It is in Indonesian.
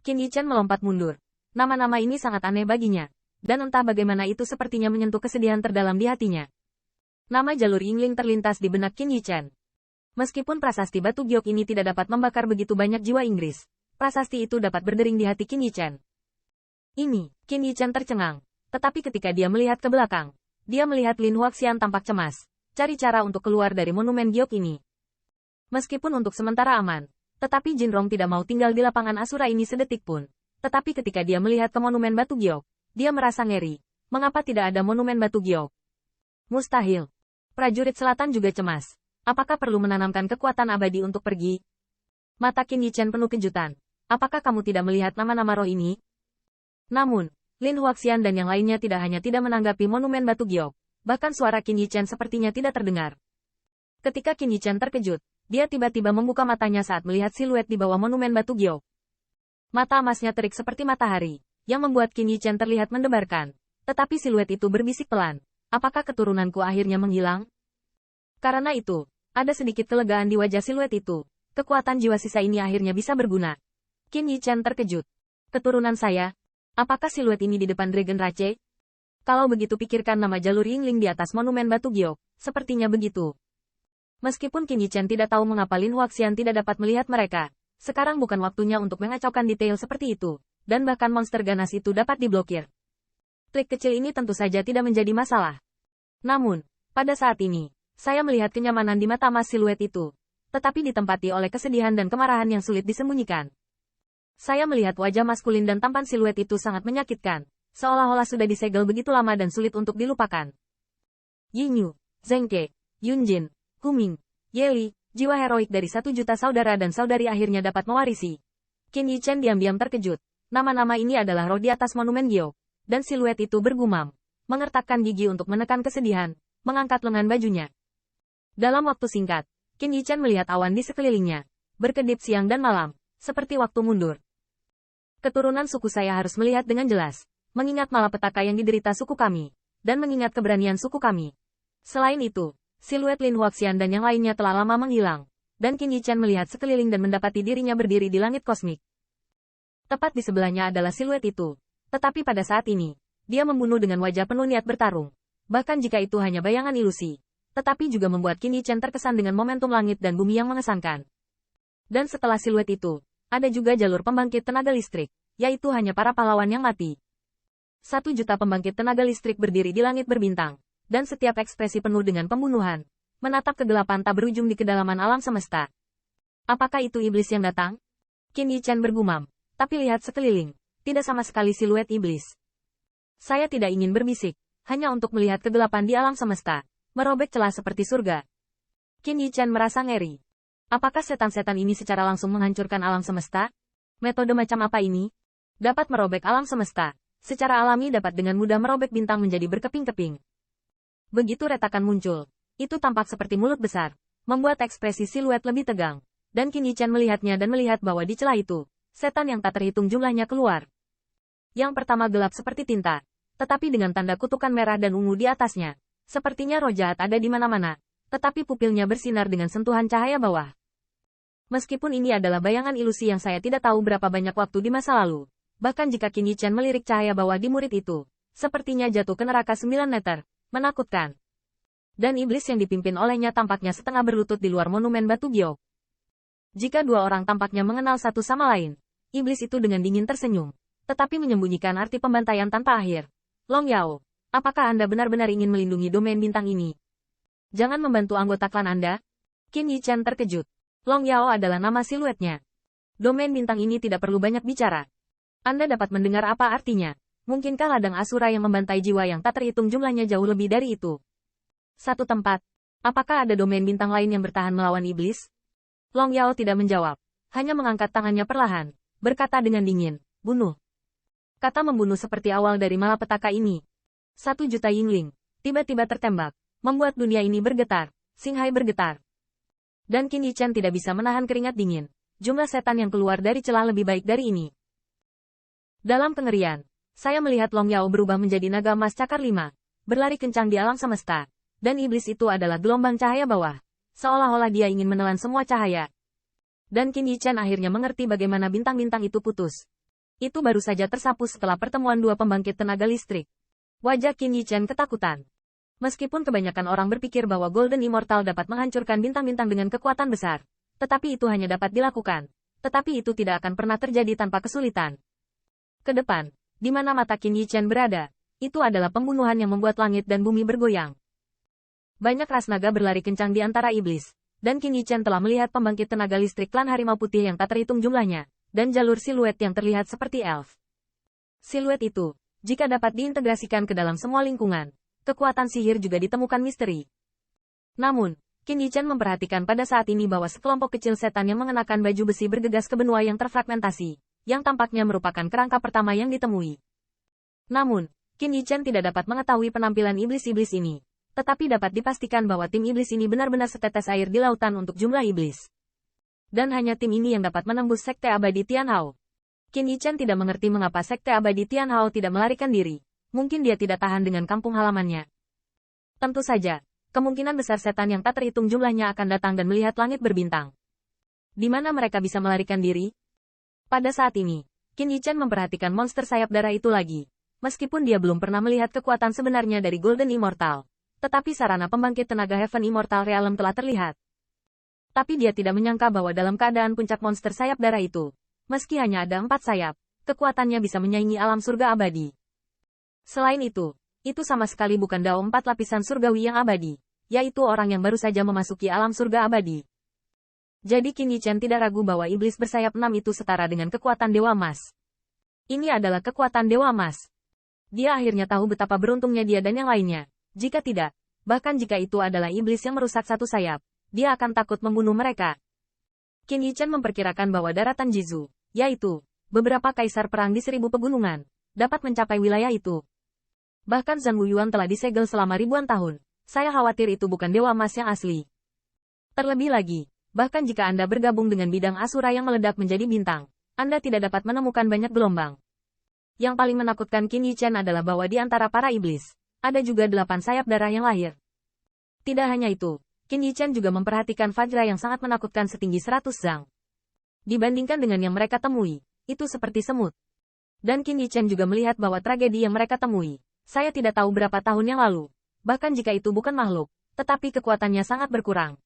Qin Yichen melompat mundur. Nama-nama ini sangat aneh baginya. Dan entah bagaimana itu sepertinya menyentuh kesedihan terdalam di hatinya. Nama jalur Yingling terlintas di benak Qin Yichen. Meskipun prasasti batu giok ini tidak dapat membakar begitu banyak jiwa Inggris, prasasti itu dapat berdering di hati Qin Yichen. Qin Yichen tercengang. Tetapi ketika dia melihat ke belakang, dia melihat Lin Huaxian tampak cemas, cari cara untuk keluar dari monumen giok ini. Meskipun untuk sementara aman, tetapi Jinrong tidak mau tinggal di lapangan Asura ini sedetik pun. Tetapi ketika dia melihat ke monumen batu giok, dia merasa ngeri. Mengapa tidak ada monumen batu giok? Mustahil. Prajurit selatan juga cemas. Apakah perlu menanamkan kekuatan abadi untuk pergi? Mata Qin Yichen penuh kejutan. Apakah kamu tidak melihat nama-nama roh ini? Namun, Lin Huaxian dan yang lainnya tidak menanggapi monumen batu giok. Bahkan suara Qin Yichen sepertinya tidak terdengar. Ketika Qin Yichen terkejut, dia tiba-tiba membuka matanya saat melihat siluet di bawah monumen batu giok. Mata emasnya terik seperti matahari, yang membuat Qin Yichen terlihat mendebarkan. Tetapi siluet itu berbisik pelan. Apakah keturunanku akhirnya menghilang? Karena itu, ada sedikit kelegaan di wajah siluet itu. Kekuatan jiwa sisa ini akhirnya bisa berguna. Qin Yichen terkejut. Keturunan saya? Apakah siluet ini di depan Dragon Rache? Kalau begitu pikirkan nama jalur Yingling di atas monumen batu giok. Sepertinya begitu. Meskipun Qin Yichen tidak tahu mengapa Lin Huaxian tidak dapat melihat mereka, sekarang bukan waktunya untuk mengacaukan detail seperti itu, dan bahkan monster ganas itu dapat diblokir. Trik kecil ini tentu saja tidak menjadi masalah. Namun, pada saat ini, saya melihat kenyamanan di mata emas siluet itu, tetapi ditempati oleh kesedihan dan kemarahan yang sulit disembunyikan. Saya melihat wajah maskulin dan tampan siluet itu sangat menyakitkan, seolah-olah sudah disegel begitu lama dan sulit untuk dilupakan. Yingyu, Zheng Ke, Yunjin, Huming, Yeli, jiwa heroik dari 1 juta saudara dan saudari akhirnya dapat mewarisi. Qin Yichen diam-diam terkejut. Nama-nama ini adalah roh di atas monumen giok. Dan siluet itu bergumam, mengertakkan gigi untuk menekan kesedihan, mengangkat lengan bajunya. Dalam waktu singkat, Qin Yichen melihat awan di sekelilingnya, berkedip siang dan malam, seperti waktu mundur. Keturunan suku saya harus melihat dengan jelas, mengingat malapetaka yang diderita suku kami, dan mengingat keberanian suku kami. Selain itu, siluet Lin Huaxian dan yang lainnya telah lama menghilang, dan Qin Yichen melihat sekeliling dan mendapati dirinya berdiri di langit kosmik. Tepat di sebelahnya adalah siluet itu, tetapi pada saat ini, dia membunuh dengan wajah penuh niat bertarung. Bahkan jika itu hanya bayangan ilusi, tetapi juga membuat Qin Yichen terkesan dengan momentum langit dan bumi yang mengesankan. Dan setelah siluet itu, ada juga jalur pembangkit tenaga listrik, yaitu hanya para pahlawan yang mati. 1 juta pembangkit tenaga listrik berdiri di langit berbintang. Dan setiap ekspresi penuh dengan pembunuhan, menatap kegelapan tak berujung di kedalaman alam semesta. Apakah itu iblis yang datang? Qin Yichen bergumam, tapi lihat sekeliling, tidak sama sekali siluet iblis. Saya tidak ingin berbisik, hanya untuk melihat kegelapan di alam semesta, merobek celah seperti surga. Qin Yichen merasa ngeri. Apakah setan-setan ini secara langsung menghancurkan alam semesta? Metode macam apa ini? Dapat merobek alam semesta, secara alami dapat dengan mudah merobek bintang menjadi berkeping-keping. Begitu retakan muncul, itu tampak seperti mulut besar, membuat ekspresi siluet lebih tegang, dan Qin Yichen melihatnya dan melihat bahwa di celah itu, setan yang tak terhitung jumlahnya keluar. Yang pertama gelap seperti tinta, tetapi dengan tanda kutukan merah dan ungu di atasnya, sepertinya roh jahat ada di mana-mana, tetapi pupilnya bersinar dengan sentuhan cahaya bawah. Meskipun ini adalah bayangan ilusi yang saya tidak tahu berapa banyak waktu di masa lalu, bahkan jika Qin Yichen melirik cahaya bawah di murid itu, sepertinya jatuh ke neraka 9 meter. Menakutkan. Dan iblis yang dipimpin olehnya tampaknya setengah berlutut di luar monumen batu giok. Jika 2 orang tampaknya mengenal satu sama lain, iblis itu dengan dingin tersenyum, tetapi menyembunyikan arti pembantaian tanpa akhir. Long Yao, apakah Anda benar-benar ingin melindungi domain bintang ini? Jangan membantu anggota klan Anda? Qin Yichen terkejut. Long Yao adalah nama siluetnya. Domain bintang ini tidak perlu banyak bicara. Anda dapat mendengar apa artinya? Mungkinkah ladang Asura yang membantai jiwa yang tak terhitung jumlahnya jauh lebih dari itu? Satu tempat. Apakah ada domain bintang lain yang bertahan melawan iblis? Long Yao tidak menjawab. Hanya mengangkat tangannya perlahan. Berkata dengan dingin, bunuh. Kata membunuh seperti awal dari malapetaka ini. 1 juta Yingling. Tiba-tiba tertembak. Membuat dunia ini bergetar. Xinghai bergetar. Dan Qin Yichen tidak bisa menahan keringat dingin. Jumlah setan yang keluar dari celah lebih baik dari ini. Dalam kengerian, saya melihat Long Yao berubah menjadi naga emas cakar 5, berlari kencang di alam semesta, dan iblis itu adalah gelombang cahaya bawah, seolah-olah dia ingin menelan semua cahaya. Dan Qin Yichen akhirnya mengerti bagaimana bintang-bintang itu putus. Itu baru saja tersapu setelah pertemuan dua pembangkit tenaga listrik. Wajah Qin Yichen ketakutan. Meskipun kebanyakan orang berpikir bahwa Golden Immortal dapat menghancurkan bintang-bintang dengan kekuatan besar, tetapi itu hanya dapat dilakukan. Tetapi itu tidak akan pernah terjadi tanpa kesulitan. Ke depan, di mana mata Qin Yichen berada, itu adalah pembunuhan yang membuat langit dan bumi bergoyang. Banyak ras naga berlari kencang di antara iblis, dan Qin Yichen telah melihat pembangkit tenaga listrik klan harimau putih yang tak terhitung jumlahnya, dan jalur siluet yang terlihat seperti elf. Siluet itu, jika dapat diintegrasikan ke dalam semua lingkungan, kekuatan sihir juga ditemukan misteri. Namun, Qin Yichen memperhatikan pada saat ini bahwa sekelompok kecil setan yang mengenakan baju besi bergegas ke benua yang terfragmentasi, yang tampaknya merupakan kerangka pertama yang ditemui. Namun, Qin Yichen tidak dapat mengetahui penampilan iblis-iblis ini, tetapi dapat dipastikan bahwa tim iblis ini benar-benar setetes air di lautan untuk jumlah iblis. Dan hanya tim ini yang dapat menembus Sekte Abadi Tianhao. Qin Yichen tidak mengerti mengapa Sekte Abadi Tianhao tidak melarikan diri. Mungkin dia tidak tahan dengan kampung halamannya. Tentu saja, kemungkinan besar setan yang tak terhitung jumlahnya akan datang dan melihat langit berbintang. Di mana mereka bisa melarikan diri? Pada saat ini, Qin Yichen memperhatikan monster sayap darah itu lagi. Meskipun dia belum pernah melihat kekuatan sebenarnya dari Golden Immortal, tetapi sarana pembangkit tenaga Heaven Immortal Realm telah terlihat. Tapi dia tidak menyangka bahwa dalam keadaan puncak monster sayap darah itu, meski hanya ada 4 sayap, kekuatannya bisa menyaingi alam surga abadi. Selain itu sama sekali bukan Dao 4 lapisan surgawi yang abadi, yaitu orang yang baru saja memasuki alam surga abadi. Jadi Qin Yichen tidak ragu bahwa iblis bersayap 6 itu setara dengan kekuatan Dewa Emas. Ini adalah kekuatan Dewa Emas. Dia akhirnya tahu betapa beruntungnya dia dan yang lainnya. Jika tidak, bahkan jika itu adalah iblis yang merusak satu sayap, dia akan takut membunuh mereka. Qin Yichen memperkirakan bahwa daratan Jizu, yaitu beberapa kaisar perang di 1000 pegunungan, dapat mencapai wilayah itu. Bahkan Zhang Wuyuan telah disegel selama ribuan tahun. Saya khawatir itu bukan Dewa Emas yang asli. Terlebih lagi, bahkan jika Anda bergabung dengan bidang Asura yang meledak menjadi bintang, Anda tidak dapat menemukan banyak gelombang. Yang paling menakutkan Qin Yichen adalah bahwa di antara para iblis, ada juga 8 sayap darah yang lahir. Tidak hanya itu, Qin Yichen juga memperhatikan Fajra yang sangat menakutkan setinggi 100 zang. Dibandingkan dengan yang mereka temui, itu seperti semut. Dan Qin Yichen juga melihat bahwa tragedi yang mereka temui, saya tidak tahu berapa tahun yang lalu. Bahkan jika itu bukan makhluk, tetapi kekuatannya sangat berkurang.